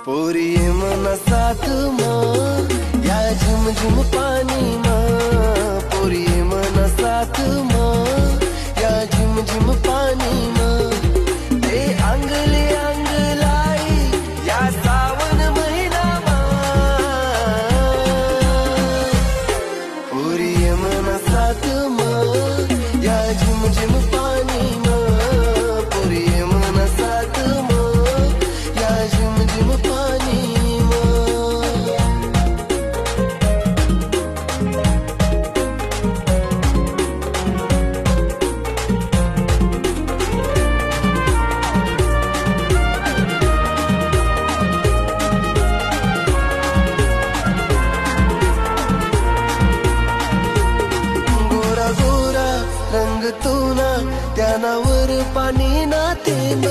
पोरी ये मना साथ मा या झिम झिम पाणी मा, पोरी ये मना साथ मा या झिम झिम पाणी मा, ते अंगले अंगलाई या सावन महिना मा, पोरी ये मना साथ मा या झिम झिम पाणी मा, पोरी ये मना साथ मा या झिम झिम पाणी मा. गोरा गोरा रंग तुना त्यानावर पाणी ना थेंब,